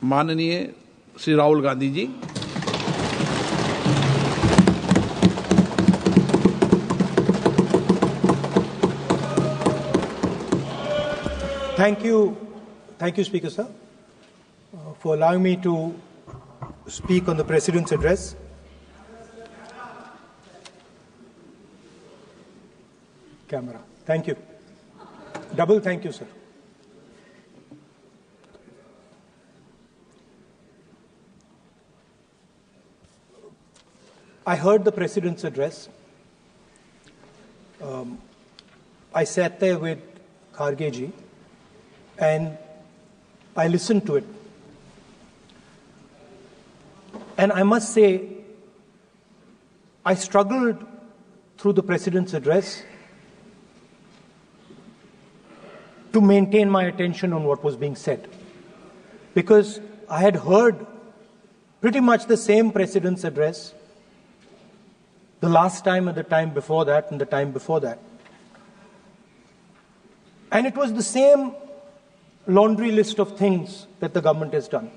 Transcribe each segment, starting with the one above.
माननीय Shri Rahul Gandhi ji. Thank you, Speaker Sir, for allowing me to speak on the President's address. Camera. Thank you. Double thank you, sir. I heard the President's address. I sat there with Kharge ji and I listened to it. And I must say, I struggled through the President's address to maintain my attention on what was being said, because I had heard pretty much the same President's address the last time and the time before that and the time before that. And it was the same laundry list of things that the government has done.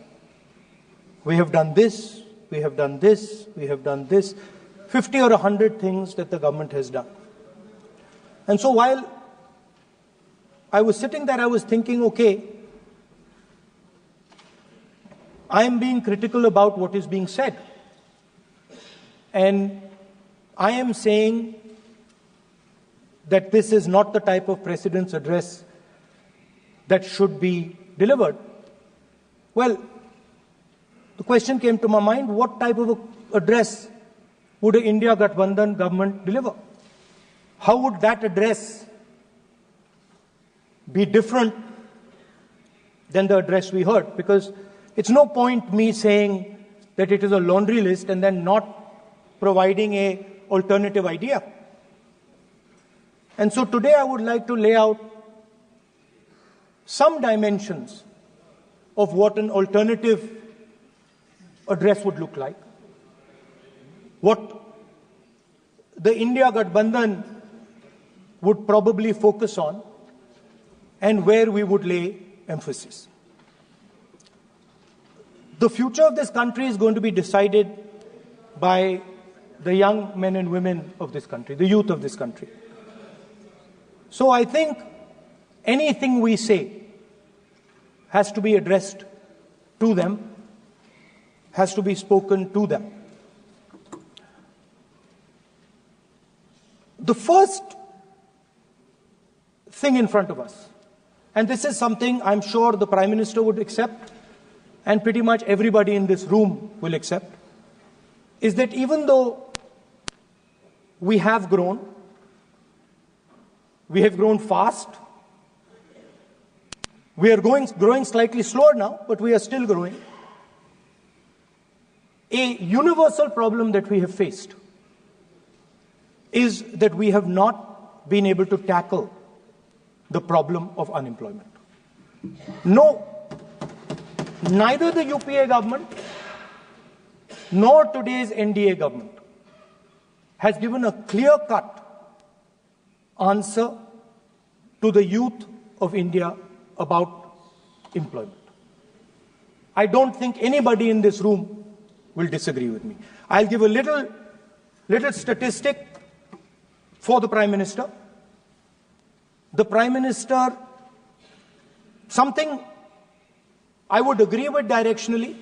We have done this, we have done this, we have done this, 50 or 100 things that the government has done. And so while I was sitting there, I was thinking, okay, I am being critical about what is being said. And I am saying that this is not the type of President's address that should be delivered. Well, the question came to my mind, what type of address would an India Gathbandhan government deliver? How would that address be different than the address we heard? Because it's no point me saying that it is a laundry list and then not providing an alternative idea. And so today I would like to lay out some dimensions of what an alternative address would look like, what the India Gathbandhan would probably focus on, and where we would lay emphasis. The future of this country is going to be decided by the young men and women of this country, the youth of this country. So I think anything we say has to be addressed to them, has to be spoken to them. The first thing in front of us, and this is something I'm sure the Prime Minister would accept and pretty much everybody in this room will accept, is that even though we have grown fast, we are growing slightly slower now, but we are still growing. A universal problem that we have faced is that we have not been able to tackle the problem of unemployment. No, neither the UPA government nor today's NDA government has given a clear-cut answer to the youth of India about employment. I don't think anybody in this room will disagree with me. I'll give a little statistic for the Prime Minister. The Prime Minister, something I would agree with directionally.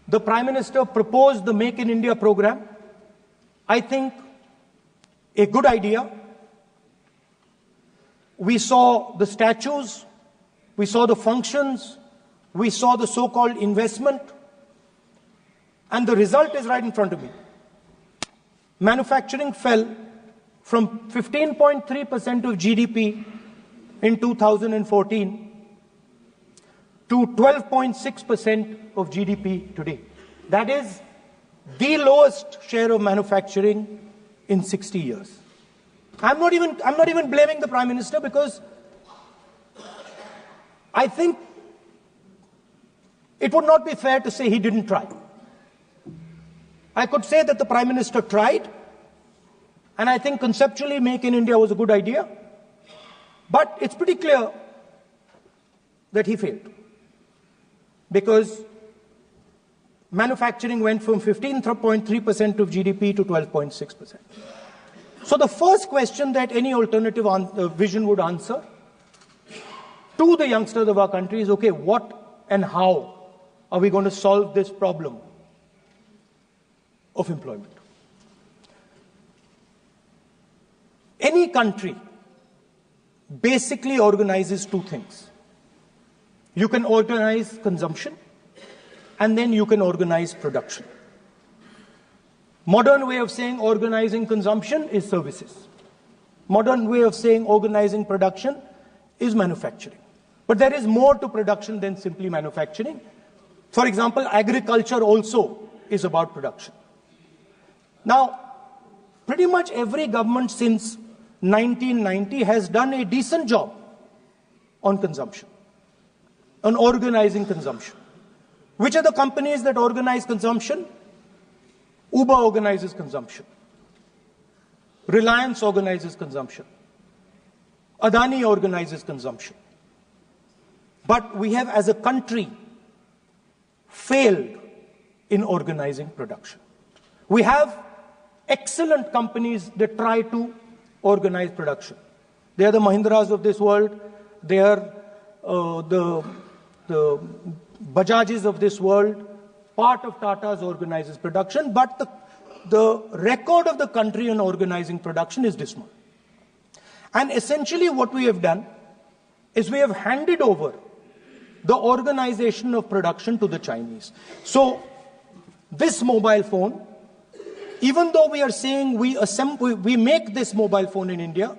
The Prime Minister proposed the Make in India program. I think a good idea. We saw the statues, we saw the functions, we saw the so-called investment, and the result is right in front of me. Manufacturing fell from 15.3% of GDP in 2014 to 12.6% of GDP today. That is the lowest share of manufacturing in 60 years. I'm not even blaming the Prime Minister, because I think it would not be fair to say he didn't try. I could say that the Prime Minister tried, and I think conceptually Make in India was a good idea, but it's pretty clear that he failed. because manufacturing went from 15.3% of GDP to 12.6%. So the first question that any alternative vision would answer to the youngsters of our country is, okay, what and how are we going to solve this problem of employment? Any country basically organizes two things. You can organize consumption, and then you can organize production. Modern way of saying organizing consumption is services. Modern way of saying organizing production is manufacturing. But there is more to production than simply manufacturing. For example, agriculture also is about production. Now, pretty much every government since 1990 has done a decent job on consumption, on organizing consumption. Which are the companies that organize consumption? Uber organizes consumption. Reliance organizes consumption. Adani organizes consumption. But we have, as a country, failed in organizing production. We have excellent companies that try to organize production. They are the Mahindras of this world. They are the Bajajs of this world. Part of Tata's organizes production, but the record of the country on organizing production is dismal. And essentially what we have done is we have handed over the organization of production to the Chinese. So this mobile phone, even though we are saying we make this mobile phone in India,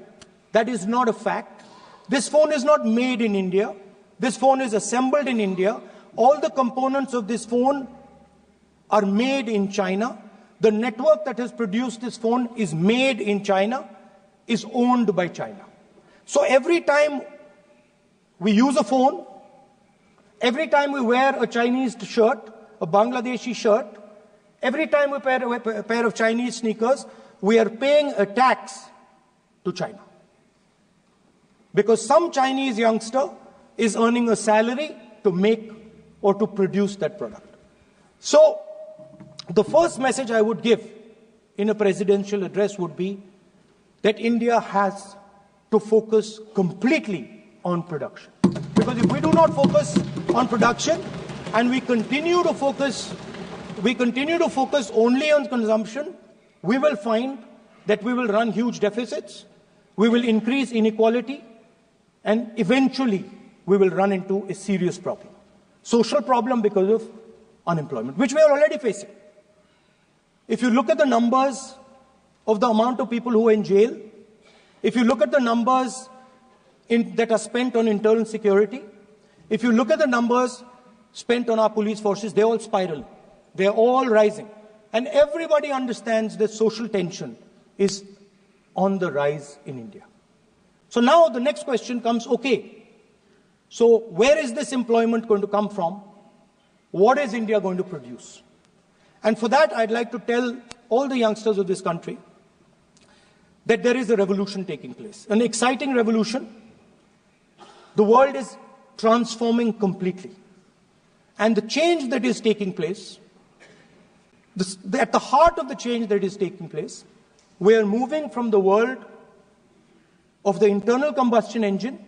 that is not a fact. This phone is not made in India. This phone is assembled in India. All the components of this phone are made in China. The network that has produced this phone is made in China, is owned by China. So every time we use a phone, every time we wear a Chinese shirt, a Bangladeshi shirt, every time we wear a pair of Chinese sneakers, we are paying a tax to China. Because some Chinese youngster is earning a salary to make or to produce that product. So the first message I would give in a presidential address would be that India has to focus completely on production. Because if we do not focus on production and we continue to focus only on consumption, we will find that we will run huge deficits, we will increase inequality, and eventually we will run into a serious problem. Social problem because of unemployment, which we are already facing. If you look at the numbers of the amount of people who are in jail, if you look at the numbers that are spent on internal security, if you look at the numbers spent on our police forces, they're all spiraling. They're all rising. And everybody understands that social tension is on the rise in India. So now the next question comes, okay, so where is this employment going to come from? What is India going to produce? And for that, I'd like to tell all the youngsters of this country that there is a revolution taking place, an exciting revolution. The world is transforming completely. And the change that is taking place, at the heart of the change that is taking place, we are moving from the world of the internal combustion engine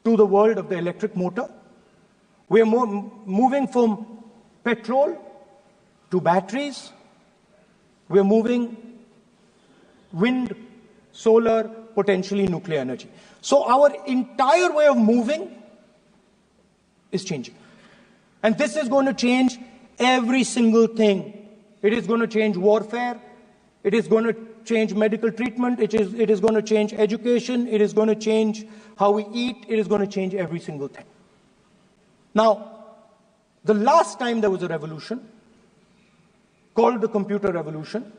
to the world of the electric motor. We are moving from petrol to batteries. We are moving wind, solar, potentially nuclear energy. So our entire way of moving is changing. And this is going to change every single thing. It is going to change warfare. It is going to change medical treatment. It is going to change education. It is going to change how we eat. It is going to change every single thing. Now, the last time there was a revolution, called the computer revolution,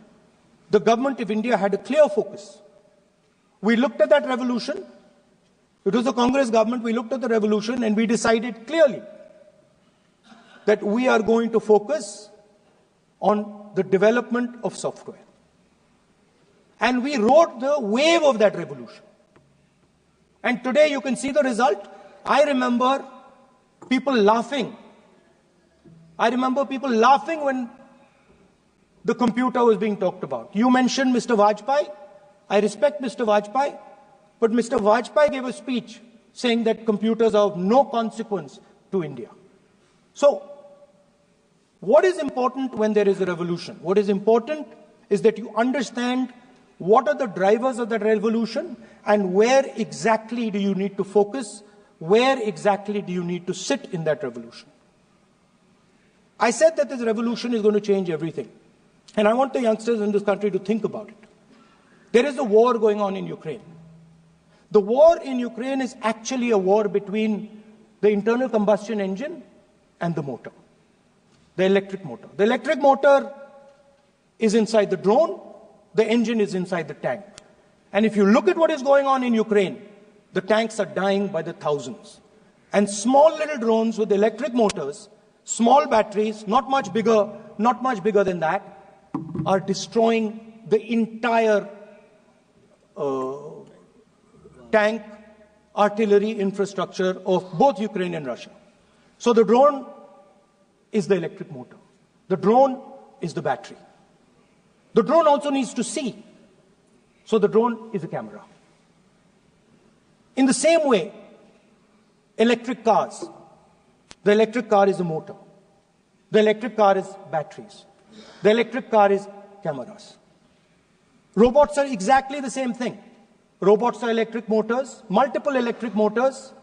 the government of India had a clear focus. We looked at that revolution. It was the Congress government. We looked at the revolution and we decided clearly that we are going to focus on the development of software. And we rode the wave of that revolution. And today you can see the result. I remember people laughing I remember people laughing when the computer was being talked about. You mentioned Mr. Vajpayee. I respect Mr. Vajpayee, but Mr. Vajpayee gave a speech saying that computers are of no consequence to India. So, what is important when there is a revolution? What is important is that you understand what are the drivers of that revolution and where exactly do you need to focus, where exactly do you need to sit in that revolution. I said that this revolution is going to change everything. And I want the youngsters in this country to think about it. There is a war going on in Ukraine. The war in Ukraine is actually a war between the internal combustion engine and the motor, the electric motor. The electric motor is inside the drone, the engine is inside the tank. And if you look at what is going on in Ukraine, the tanks are dying by the thousands. And small little drones with electric motors, small batteries, not much bigger than that, are destroying the entire tank artillery infrastructure of both Ukraine and Russia. So the drone is the electric motor. The drone is the battery. The drone also needs to see. So the drone is a camera. In the same way, electric cars. The electric car is a motor. The electric car is batteries. The electric car is cameras. Robots are exactly the same thing. Robots are electric motors, multiple electric motors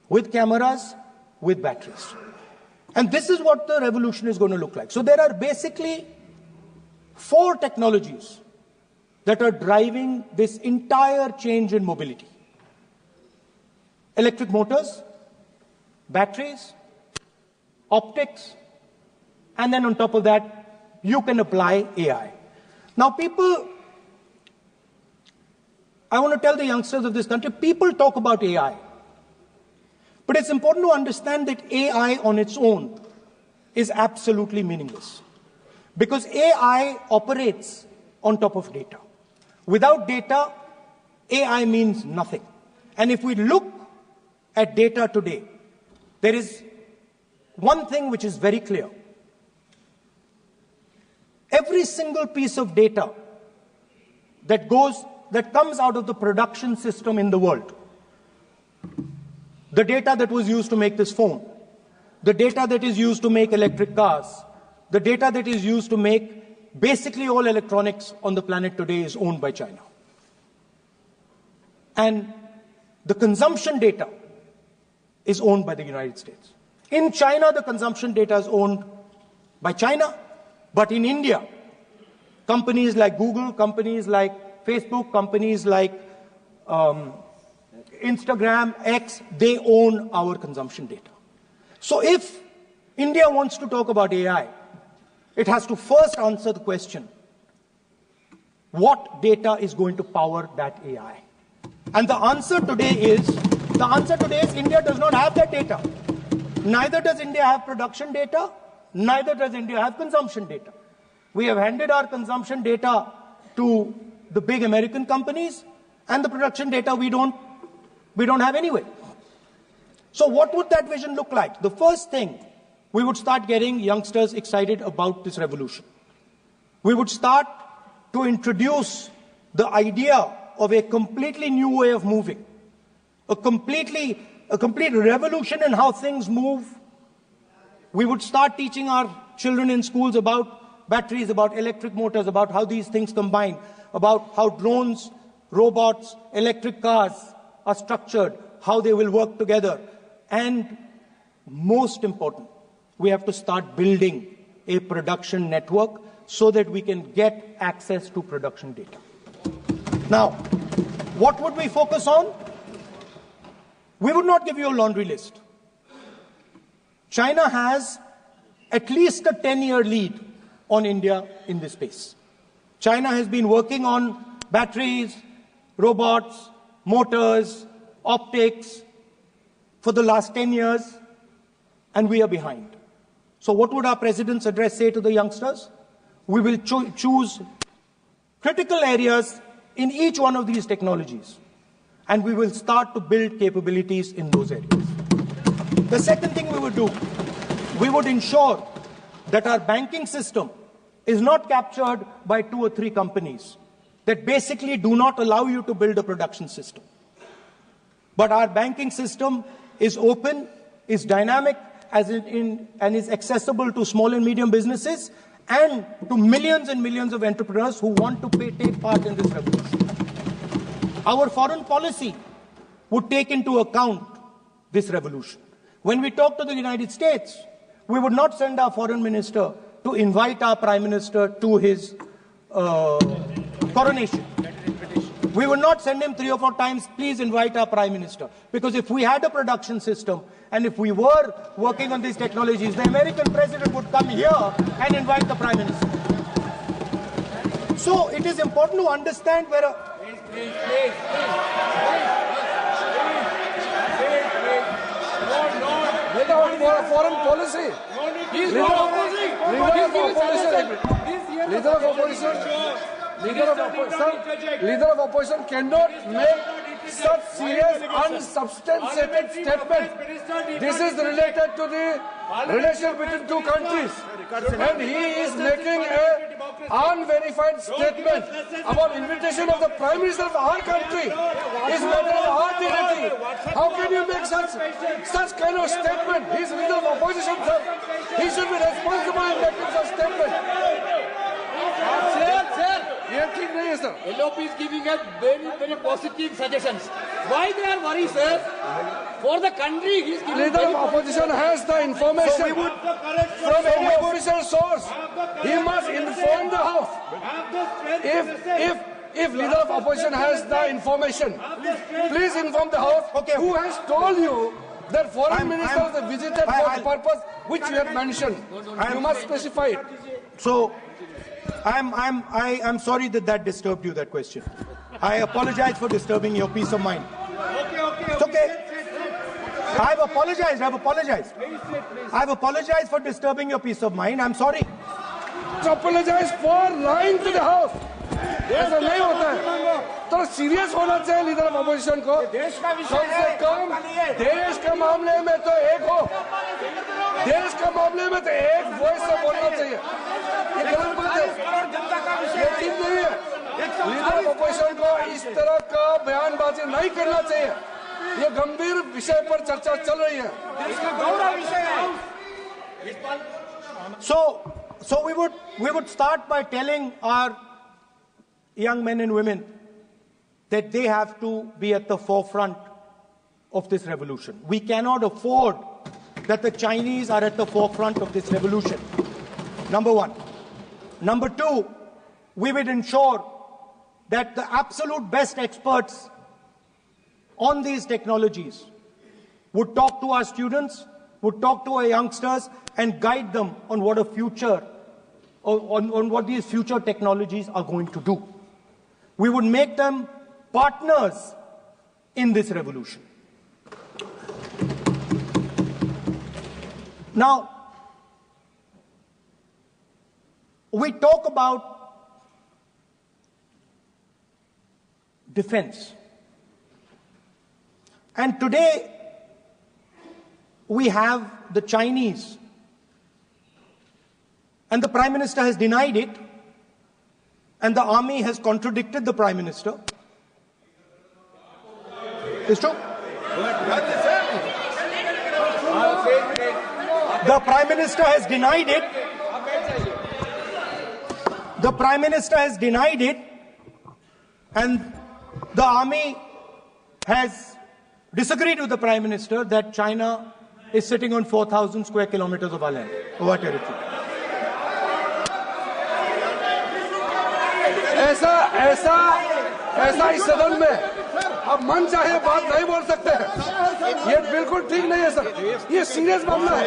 with cameras, with batteries. And this is what the revolution is going to look like. So there are basically 4 technologies that are driving this entire change in mobility. Electric motors, batteries, optics, and then on top of that, you can apply AI. Now I want to tell the youngsters of this country, people talk about AI. But it's important to understand that AI on its own is absolutely meaningless. Because AI operates on top of data. Without data, AI means nothing. And if we look at data today, there is one thing which is very clear. Every single piece of data that comes out of the production system in the world, the data that was used to make this phone, the data that is used to make electric cars, the data that is used to make basically all electronics on the planet today is owned by China. And the consumption data is owned by the United States. In China, the consumption data is owned by China, but in India, companies like Google, companies like Facebook, companies like Instagram, X, they own our consumption data. So if India wants to talk about AI, it has to first answer the question, what data is going to power that AI? And the answer today is India does not have that data. Neither does India have production data, neither does India have consumption data. We have handed our consumption data to the big American companies, and the production data we don't have anyway. So what would that vision look like? The first thing, we would start getting youngsters excited about this revolution. We would start to introduce the idea of a completely new way of moving, a complete revolution in how things move. We would start teaching our children in schools about batteries, about electric motors, about how these things combine, about how drones, robots, electric cars are structured, how they will work together. And most important, we have to start building a production network so that we can get access to production data. Now, what would we focus on? We would not give you a laundry list. China has at least a 10-year lead on India in this space. China has been working on batteries, robots, motors, optics for the last 10 years, and we are behind. So what would our president's address say to the youngsters? We will choose critical areas in each one of these technologies, and we will start to build capabilities in those areas. The second thing we would do, we would ensure that our banking system is not captured by 2 or 3 companies that basically do not allow you to build a production system. But our banking system is open, is dynamic, and is accessible to small and medium businesses and to millions and millions of entrepreneurs who want to take part in this revolution. Our foreign policy would take into account this revolution. When we talk to the United States, we would not send our foreign minister to invite our prime minister to his coronation. We would not send him 3 or 4 times, please invite our prime minister. Because if we had a production system and if we were working on these technologies, the American president would come here and invite the prime minister. So it is important to understand where foreign policy. Leader of opposition cannot make such serious, unsubstantiated statement. This is related to the relation between 2 countries, and he is making an unverified statement about invitation of the Prime Minister of our country. Is matter of our dignity. How can you make such kind of statement? He is leader of opposition, sir. He should be responsible in making such statement. Sir. LOP is giving us very positive suggestions. Why they are worried, sir? For the country, he is giving. Leader of opposition has the information from any official source. He must inform the House. If leader of opposition has the information, please inform the House. Okay. Who has told you that foreign ministers have visited for the purpose which you have mentioned? You must specify it. So, I'm sorry that disturbed you, that question. I apologize for disturbing your peace of mind. It's okay. I've apologized. I've apologized for disturbing your peace of mind. I'm sorry. Apologize for lying to the House. ऐसा नहीं होता है. तो serious होना चाहिए leader of opposition को. कम से कम देश के मामले में तो एक हो. देश के मामले में तो एक वॉइस से बोलना चाहिए. ये गलत बात है. ये ठीक नहीं है. लीडर ऑफ अपोजिशन को इस तरह का बयानबाजी नहीं करना चाहिए. ये गंभीर विषय पर चर्चा चल रही है. So we would start by telling our young men and women that they have to be at the forefront of this revolution. We cannot afford that the Chinese are at the forefront of this revolution. Number 1. Number 2, we would ensure that the absolute best experts on these technologies would talk to our students, would talk to our youngsters and guide them on what a future, on what these future technologies are going to do. We would make them partners in this revolution. Now, we talk about defense. And today, we have the Chinese. And the Prime Minister has denied it. And the army has contradicted the Prime Minister. It's true. The Prime Minister has denied it. The Prime Minister has denied it. And the army has disagreed with the Prime Minister that China is sitting on 4,000 square kilometers of our land, of our territory. ऐसा इस सदन में अब मन चाहे बात नहीं बोल सकते हैं. ये बिल्कुल ठीक नहीं है सर. ये सीरियस मामला है.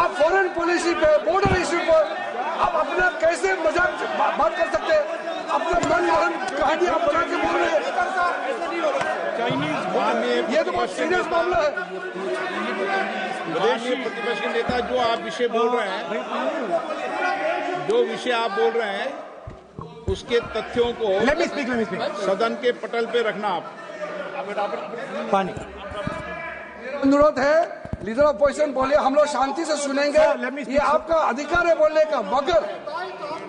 आप फॉरेन पॉलिसी पे, बॉर्डर इश्यू पर आप अपना कैसे मजाक बात कर सकते हैं? अपना मन मारन कहानी आप बना के बोल रहे हैं. ये तो बहुत सीरियस मामला है. विदेशी प्रतिपक्ष के नेता जो आप विषय बोल रहे हैं, जो विषय आप बोल रहे हैं, उसके तथ्यों को Let me speak. सदन के पटल पे रखना. आप पानी. अनुरोध है लीडर ऑफ अपोजिशन बोलिए, हम लोग शांति से सुनेंगे, ये आपका अधिकार है बोलने का, मगर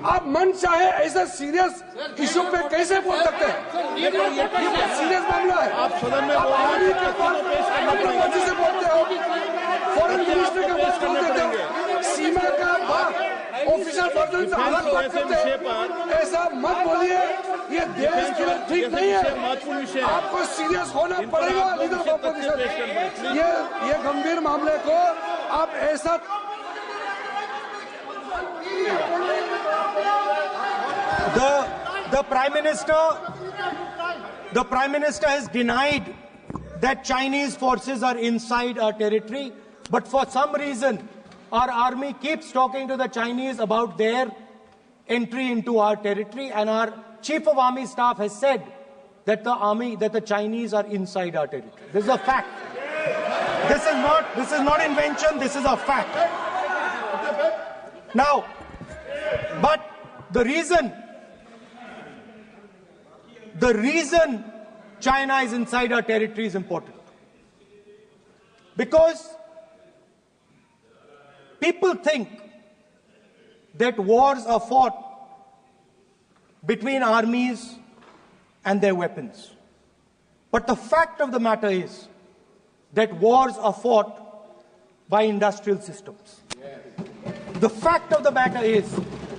आप मन चाहे ऐसे सीरियस इशू पे कैसे बोल सकते हैं? ये सीरियस मामला है। आप सदन में बोल रहे हैं, मर्जी से बोलते हो, फॉरेन मिनिस्टर का बात बोल देते हो, सीमा का बात ऑफिशियल पर्सन से अलग बात करते हैं, ऐसा मत बोलिए, ये देश के लिए ठीक नहीं है। आपको सीरियस होना पड़ेगा लीडर ऑफ अपोजिशन। ये गंभीर मामले को आप ऐसा The Prime Minister has denied that Chinese forces are inside our territory, but for some reason, our army keeps talking to the Chinese about their entry into our territory, and our Chief of Army Staff has said that the Chinese are inside our territory. This is a fact. This is not invention, this is a fact. Now, but the reason China is inside our territory is important. Because people think that wars are fought between armies and their weapons. But the fact of the matter is that wars are fought by industrial systems. The fact of the matter is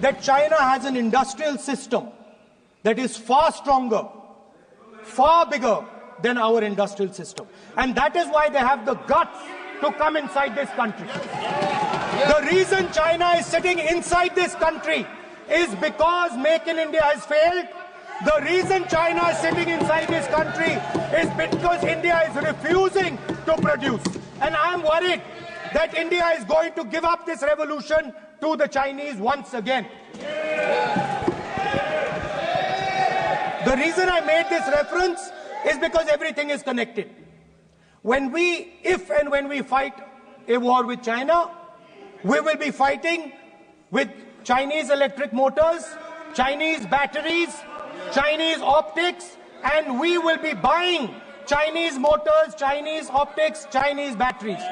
that China has an industrial system that is far stronger, far bigger than our industrial system. And that is why they have the guts to come inside this country. The reason China is sitting inside this country is because Make in India has failed. The reason China is sitting inside this country is because India is refusing to produce. And I am worried that India is going to give up this revolution to the Chinese once again. The reason I made this reference is because everything is connected. If and when we fight a war with China, we will be fighting with Chinese electric motors, Chinese batteries, Chinese optics, and we will be buying Chinese motors, Chinese optics, Chinese batteries.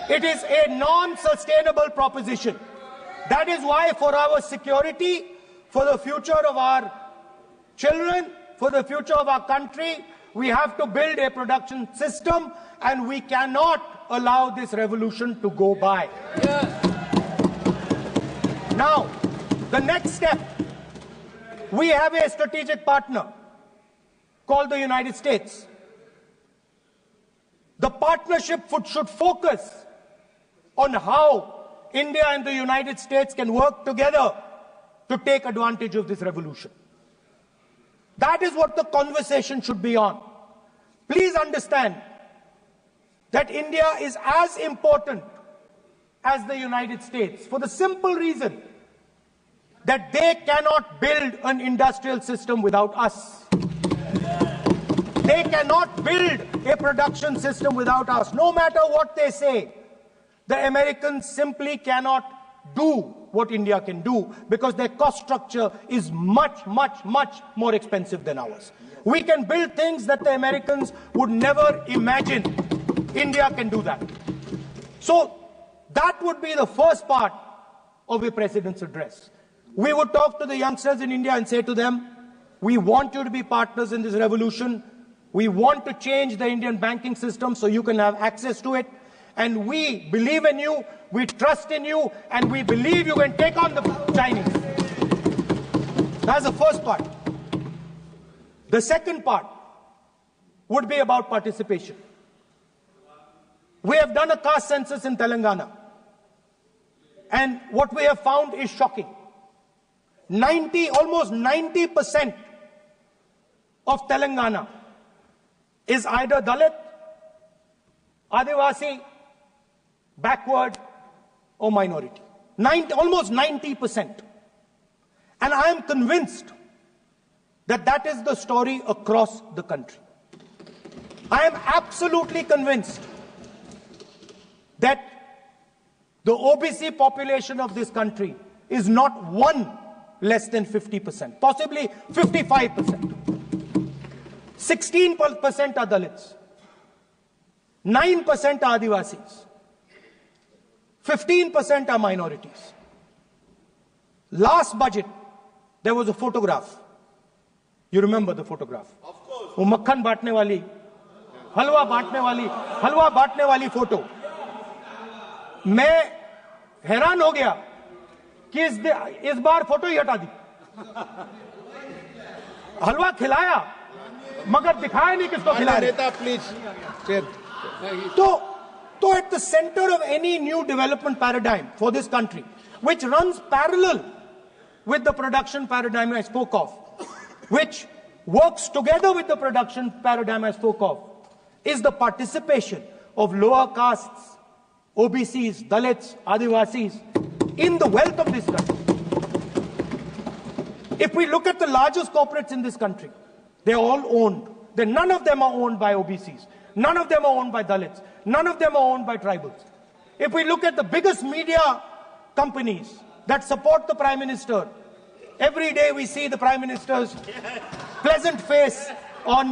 It is a non-sustainable proposition. That is why for our security, for the future of our children, for the future of our country, we have to build a production system, and we cannot allow this revolution to go by. Now, the next step, we have a strategic partner called the United States. The partnership should focus on how India and the United States can work together to take advantage of this revolution. That is what the conversation should be on. Please understand that India is as important as the United States for the simple reason that they cannot build an industrial system without us. They cannot build a production system without us. No matter what they say, the Americans simply cannot do what India can do because their cost structure is much, much, much more expensive than ours. We can build things that the Americans would never imagine. India can do that. So that would be the first part of a president's address. We would talk to the youngsters in India and say to them, we want you to be partners in this revolution. We want to change the Indian banking system so you can have access to it. And we believe in you, we trust in you, and we believe you can take on the Chinese. That's the first part. The second part would be about participation. We have done a caste census in Telangana. And what we have found is shocking. Almost 90% of Telangana is either Dalit, Adivasi, backward, or minority. Almost 90%. And I am convinced that that is the story across the country. I am absolutely convinced that the OBC population of this country is not one less than 50%, possibly 55%. 16% are Dalits. 9% are Adivasis. 15% are minorities. Last budget, there was a photograph. You remember the photograph? Of course. वो मक्खन बांटने वाली, हलवा बांटने वाली photo. मैं हैरान हो गया कि इस बार फोटो ही हटा दी. हलवा खिलाया मगर दिखाया नहीं किसको खिला रहे. नेता प्लीज. तो at the center of any new development paradigm for this country, which runs parallel with the production paradigm I spoke of, which works together with the production paradigm I spoke of, is the participation of lower castes, OBCs, Dalits, Adivasis in the wealth of this country. If we look at the largest corporates in this country, they're all owned. None of them are owned by OBCs. None of them are owned by Dalits. None of them are owned by tribals. If we look at the biggest media companies that support the Prime Minister, every day we see the Prime Minister's pleasant face,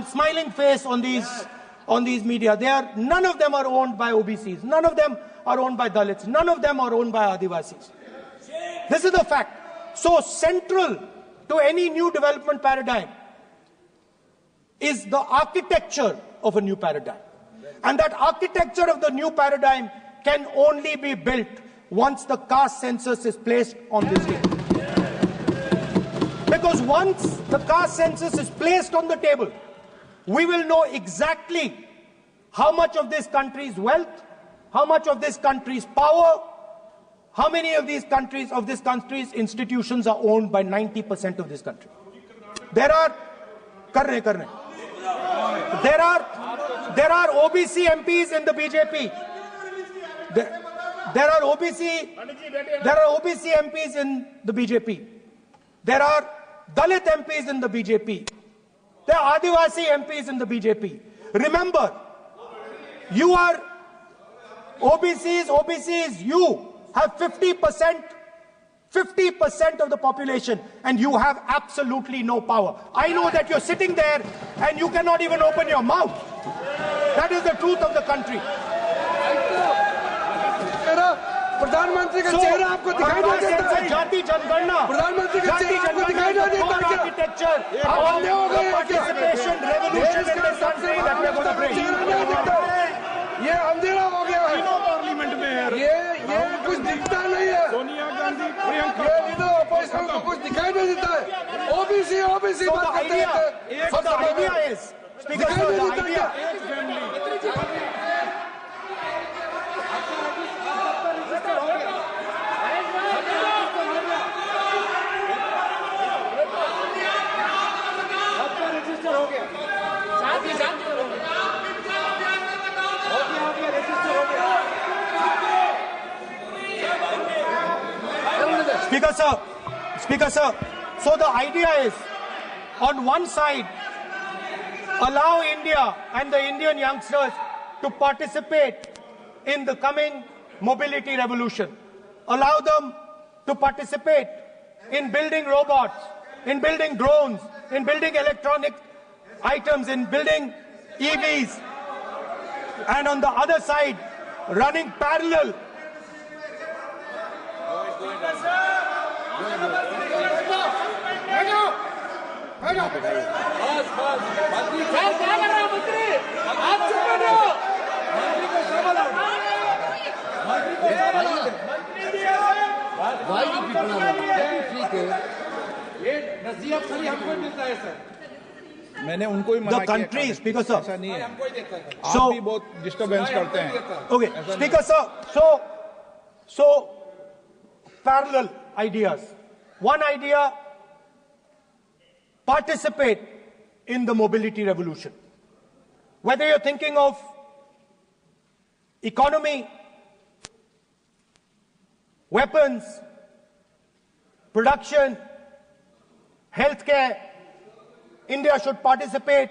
smiling face on these media. None of them are owned by OBCs. None of them are owned by Dalits. None of them are owned by Adivasis. This is the fact. So central to any new development paradigm is the architecture of a new paradigm. And that architecture of the new paradigm can only be built once the caste census is placed on this table. Because once the caste census is placed on the table, we will know exactly how much of this country's wealth, how much of this country's power, how many of this country's institutions are owned by 90% of this country. There are OBC MPs in the BJP. There are OBC MPs in the BJP. There are Dalit MPs in the BJP. There are Adivasi MPs in the BJP. Remember, you are OBCs, you have 50% of the population and you have absolutely no power. I know that you're sitting there and you cannot even open your mouth. That is the truth of the country. प्रधानमंत्री का चेहरा आपको दिखाई नहीं देता है. जाति जनगणना, प्रधानमंत्री का चेहरा आपको दिखाई नहीं देता है. Architecture, participation, revolution in this country that we are going to bring. ये अंधेरा हो गया है. पार्लियामेंट में ये कुछ दिखता नहीं है. सोनिया गांधी, प्रियंका, ये लीडर ऑपोजिशन को कुछ दिखाई नहीं देता है. ओबीसी बात करते हैं. So the idea is, Speaker sir, the idea. Speaker sir, so the idea is, on one side, allow India and the Indian youngsters to participate in the coming mobility revolution. Allow them to participate in building robots, in building drones, in building electronic items, in building EVs. And on the other side, running parallel. मैंने उनको ही मना किया. The country, Speaker sir. ऐसा नहीं है. आप भी बहुत डिस्टर्बेंस करते हैं. Okay, Speaker sir. So parallel ideas. One idea: participate in the mobility revolution. Whether you're thinking of economy, weapons, production, healthcare, India should participate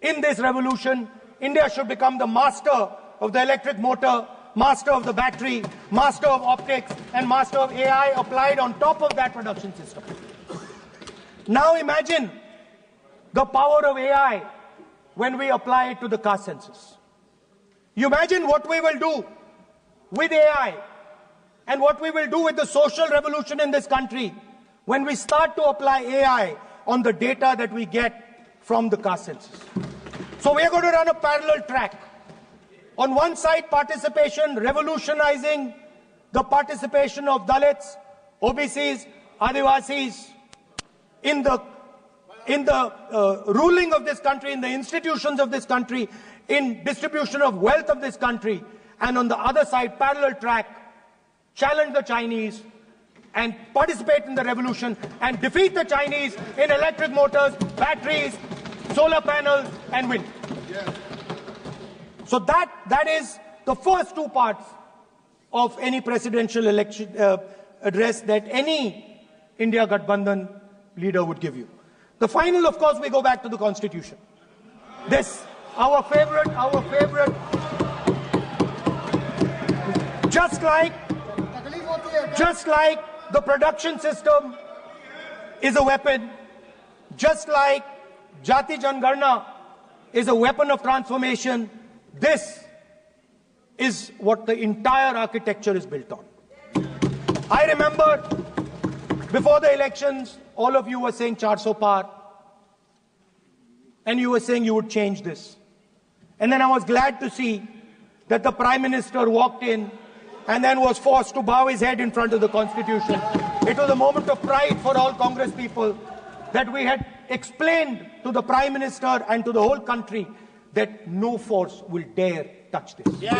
in this revolution. India should become the master of the electric motor, master of the battery, master of optics, and master of AI applied on top of that production system. Now imagine the power of AI when we apply it to the caste census. You imagine what we will do with AI and what we will do with the social revolution in this country when we start to apply AI on the data that we get from the car census. So we are going to run a parallel track. On one side, participation, revolutionizing the participation of Dalits, OBCs, Adivasis in the ruling of this country, in the institutions of this country, in distribution of wealth of this country. And on the other side, parallel track, challenge the Chinese and participate in the revolution and defeat the Chinese in electric motors, batteries, solar panels and wind. Yes. So that is the first two parts of any presidential election address that any India Gathbandhan leader would give you. The final, of course, we go back to the Constitution. This, our favorite, just like the production system is a weapon, just like Jati Jangarna is a weapon of transformation, this is what the entire architecture is built on. I remember before the elections, all of you were saying 400 par, and you were saying you would change this. And then I was glad to see that the Prime Minister walked in and then was forced to bow his head in front of the Constitution. It was a moment of pride for all Congress people that we had explained to the Prime Minister and to the whole country that no force will dare touch this. Yeah.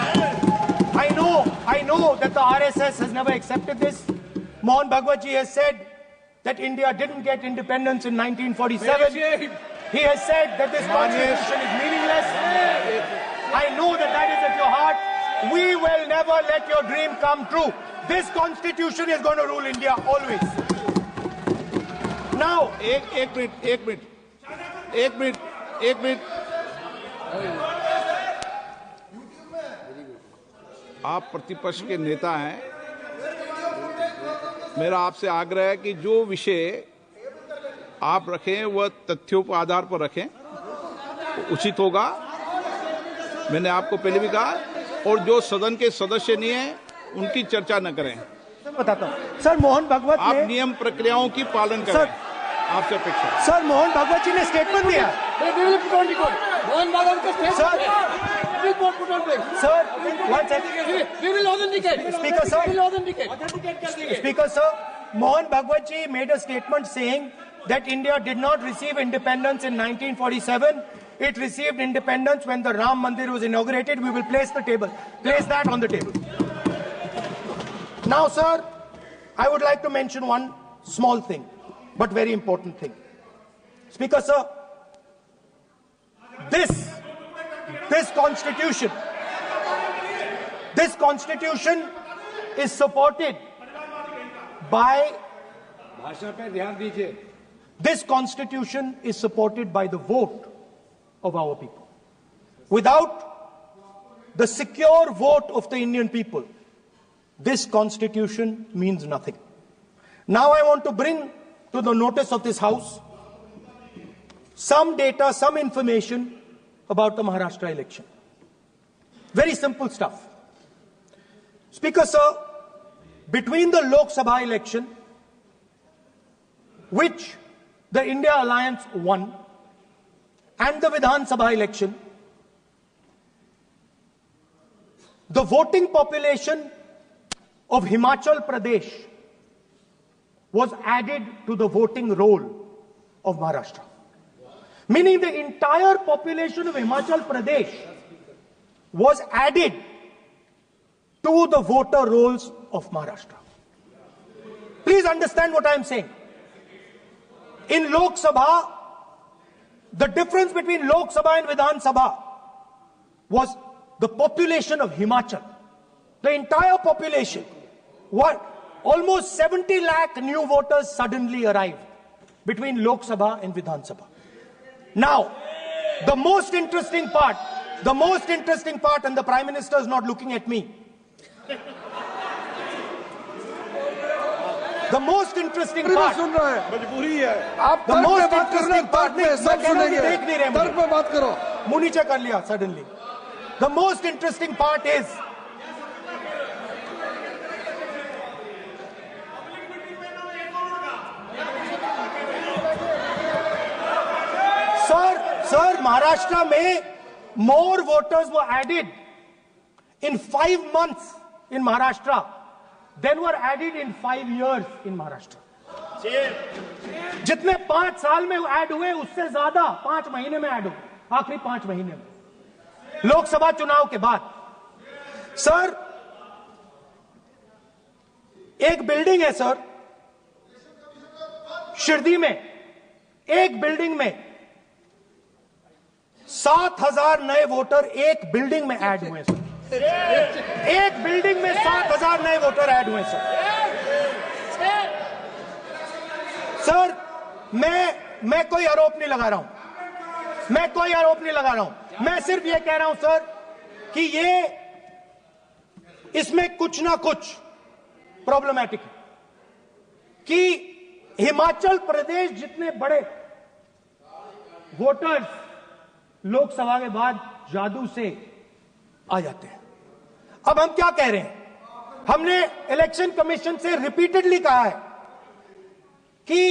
I know that the RSS has never accepted this. Mohan Bhagwatji has said that India didn't get independence in 1947. He has said that this constitution is meaningless. I know that is at your heart. We will never let your dream come true. This constitution is going to rule India always. Now, एक minute आप प्रतिपक्ष के नेता हैं, मेरा आपसे आग्रह है कि जो विषय आप रखें वह तथ्यों पर आधार पर रखें, उचित होगा। मैंने आपको पहले भी कहा, और जो सदन के सदस्य नहीं हैं उनकी चर्चा न करें। बताता हूं सर, मोहन भागवत आप नियम प्रक्रियाओं की पालन करें, आपसे अपेक्षा। सर, मोहन भागवत जी ने स्टेटमेंट दिया। मोहन भागवत का statement sir, one second. We will authenticate. Speaker sir, we will authenticate. Speaker sir, Mohan Bhagwat ji made a statement saying that India did not receive independence in 1947. It received independence when the Ram Mandir was inaugurated. We will place that on the table. Now, sir, I would like to mention one small thing, but very important thing. Speaker sir, this constitution is supported by this constitution is supported by the vote of our people. Without the secure vote of the Indian people, this constitution means nothing. Now I want to bring to the notice of this House some data, some information about the Maharashtra election. Very simple stuff. Speaker sir, between the Lok Sabha election, which the India Alliance won, and the Vidhan Sabha election, the voting population of Himachal Pradesh was added to the voting roll of Maharashtra. Meaning the entire population of Himachal Pradesh was added to the voter rolls of Maharashtra. Please understand what I am saying. In Lok Sabha, the difference between Lok Sabha and Vidhan Sabha was the population of Himachal. The entire population. Almost 70 lakh new voters suddenly arrived between Lok Sabha and Vidhan Sabha. Now, the most interesting part, and the Prime Minister is not looking at me. The most interesting part, मुँह नीचे कर लिया suddenly. The most interesting part is, Sir, Maharashtra में more voters were added in 5 months in Maharashtra than were added in 5 years in Maharashtra. जितने 5 साल में add हुए उससे ज्यादा 5 महीने में ऐड हुए, आखिरी 5 महीने में लोकसभा चुनाव के बाद। सर, एक बिल्डिंग है सर शिरडी में, एक बिल्डिंग में 7,000 नए वोटर एक बिल्डिंग में ऐड हुए सर। एक बिल्डिंग में 7,000 नए वोटर ऐड हुए सर। सर, मैं कोई आरोप नहीं लगा रहा हूं, मैं कोई आरोप नहीं लगा रहा हूं, मैं सिर्फ ये कह रहा हूं सर कि ये इसमें कुछ ना कुछ प्रॉब्लमैटिक है कि हिमाचल प्रदेश जितने बड़े वोटर्स लोकसभा के बाद जादू से आ जाते हैं। अब हम क्या कह रहे हैं, हमने इलेक्शन कमीशन से रिपीटेडली कहा है कि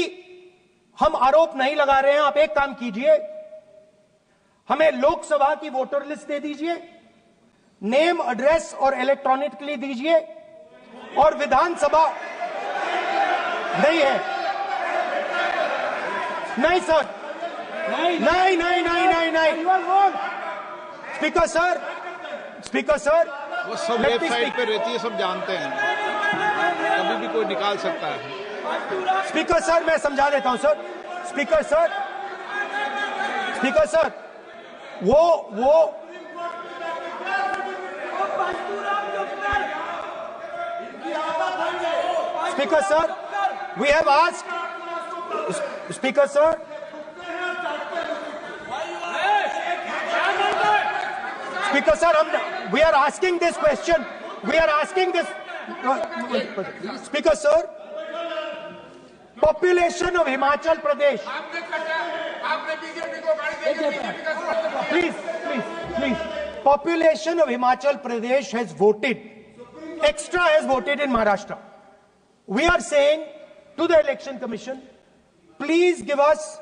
हम आरोप नहीं लगा रहे हैं, आप एक काम कीजिए, हमें लोकसभा की वोटर लिस्ट दे दीजिए, नेम एड्रेस और इलेक्ट्रॉनिकली दीजिए, और विधानसभा नहीं है। नहीं सर, नहीं नहीं नहीं नहीं नहीं नहीं स्पीकर सर वो सब वेबसाइट पे रहती है, सब जानते हैं, कभी भी कोई निकाल सकता है। स्पीकर सर, मैं समझा देता हूं सर। स्पीकर सर, वो speaker sir, we have asked, speaker sir, Speaker sir, we are asking this question. We are asking this. Speaker sir, population of Himachal Pradesh. Please. Population of Himachal Pradesh has voted. Extra has voted in Maharashtra. We are saying to the Election Commission, please give us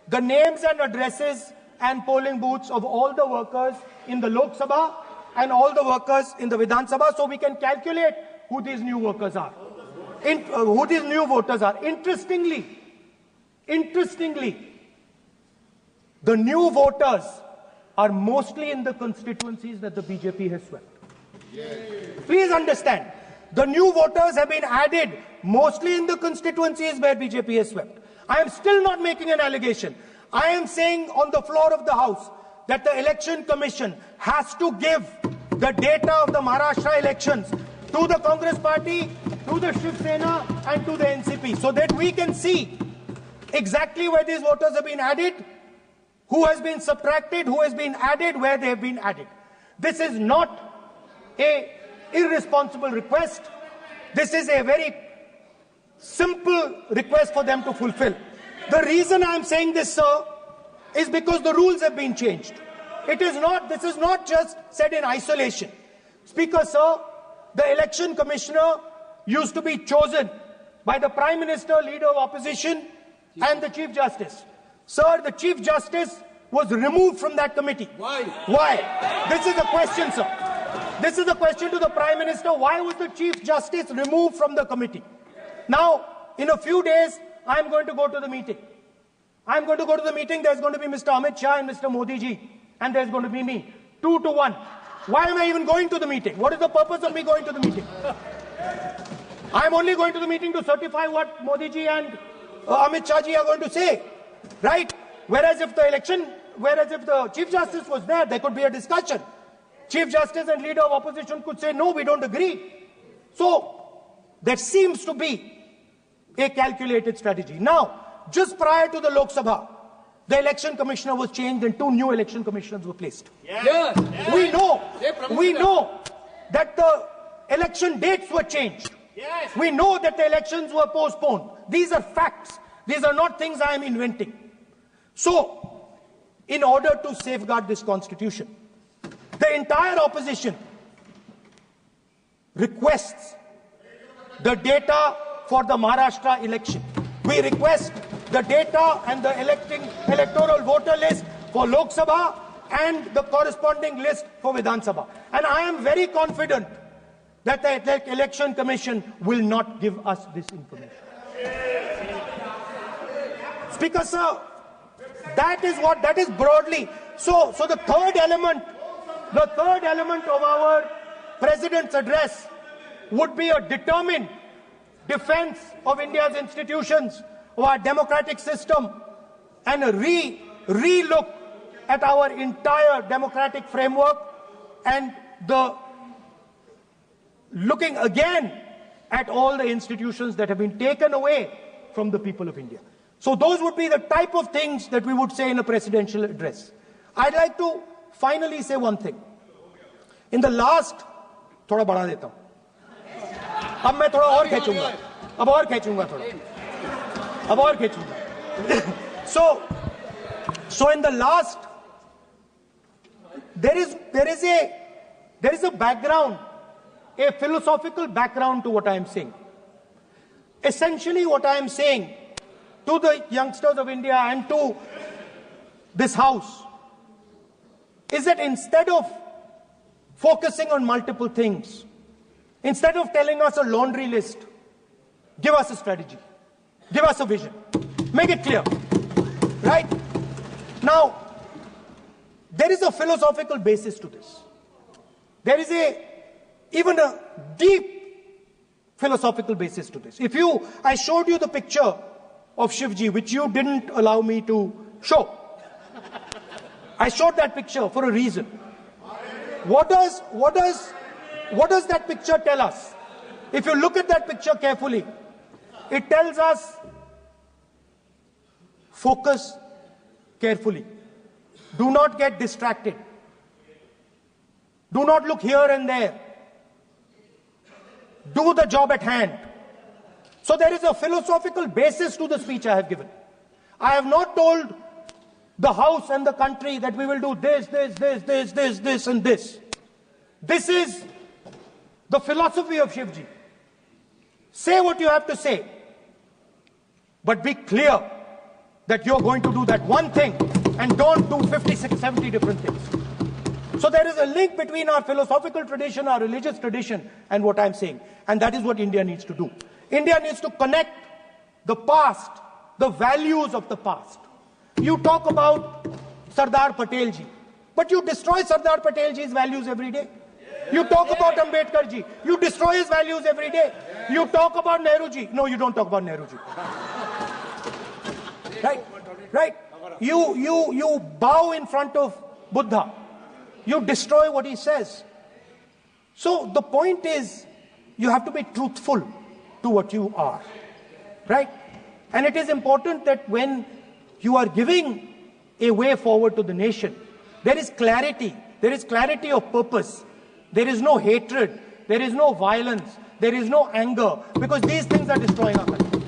the names and addresses and polling booths of all the workers in the Lok Sabha and all the workers in the Vidhan Sabha, so we can calculate who these new workers are, who these new voters are. Interestingly, the new voters are mostly in the constituencies that the BJP has swept. Please understand, the new voters have been added mostly in the constituencies where BJP has swept. I am still not making an allegation. I am saying on the floor of the House that the Election Commission has to give the data of the Maharashtra elections to the Congress Party, to the Shiv Sena and to the NCP, so that we can see exactly where these voters have been added, who has been subtracted, who has been added, where they have been added. This is not an irresponsible request. This is a very simple request for them to fulfill. The reason I am saying this, sir, is because the rules have been changed. This is not just said in isolation. Speaker, sir, the election commissioner used to be chosen by the Prime Minister, Leader of Opposition, and the Chief Justice. Sir, the Chief Justice was removed from that committee. Why? Why? This is a question, sir. This is a question to the Prime Minister. Why was the Chief Justice removed from the committee? Now, in a few days, I am going to go to the meeting. I am going to go to the meeting. There's going to be Mr. Amit Shah and Mr. Modi ji. And there's going to be me. 2 to 1. Why am I even going to the meeting? What is the purpose of me going to the meeting? I am only going to the meeting to certify what Modi ji and Amit Shah ji are going to say. Right? Whereas if the Chief Justice was there, there could be a discussion. Chief Justice and Leader of Opposition could say, no, we don't agree. So, there seems to be a calculated strategy. Now, just prior to the Lok Sabha, the election commissioner was changed and 2 new election commissioners were placed. Yes. We know that the election dates were changed. Yes. We know that the elections were postponed. These are facts. These are not things I am inventing. So, in order to safeguard this constitution, The entire opposition requests the data for the Maharashtra election. We request the data and the electoral voter list for Lok Sabha and the corresponding list for Vidhan Sabha. And I am very confident that the Election Commission will not give us this information. Speaker sir, that is broadly. So the third element of our President's address would be a determined defense of India's institutions, of our democratic system, and a re-look at our entire democratic framework, and the looking again at all the institutions that have been taken away from the people of India. So those would be the type of things that we would say in a presidential address. I'd like to finally say one thing. In the last, थोड़ा बढ़ा देता हूं. अब मैं थोड़ा और खींचूंगा. अब और खींचूंगा थोड़ा. अब और खींचूंगा. So in the last, there is a background, a philosophical background to what I am saying. Essentially, what I am saying to the youngsters of India and to this house is that instead of focusing on multiple things, instead of telling us a laundry list, give us a strategy, give us a vision, make it clear, right? Now, there is a philosophical basis to this. There is even a deep philosophical basis to this. I showed you the picture of Shivji, which you didn't allow me to show. I showed that picture for a reason. What does that picture tell us? If you look at that picture carefully, it tells us focus carefully. Do not get distracted. Do not look here and there. Do the job at hand. So there is a philosophical basis to the speech I have given. I have not told the House and the country that we will do this, and this. This is the philosophy of Shivji. Say what you have to say, but be clear that you're going to do that one thing and don't do 56, 70 different things. So there is a link between our philosophical tradition, our religious tradition, and what I'm saying. And that is what India needs to do. India needs to connect the past, the values of the past. You talk about Sardar Patelji, but you destroy Sardar Patelji's values every day. You talk about Ambedkarji, you destroy his values every day. You talk about Nehruji. No, you don't talk about Nehruji. Right? You bow in front of Buddha. You destroy what he says. So the point is, you have to be truthful to what you are. Right? And it is important that when you are giving a way forward to the nation, there is clarity. There is clarity of purpose. There is no hatred. There is no violence. There is no anger. Because these things are destroying our country.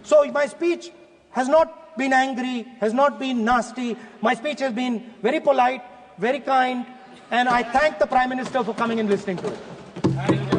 So my speech has not been angry, has not been nasty. My speech has been very polite, very kind. And I thank the Prime Minister for coming and listening to it. Thank you.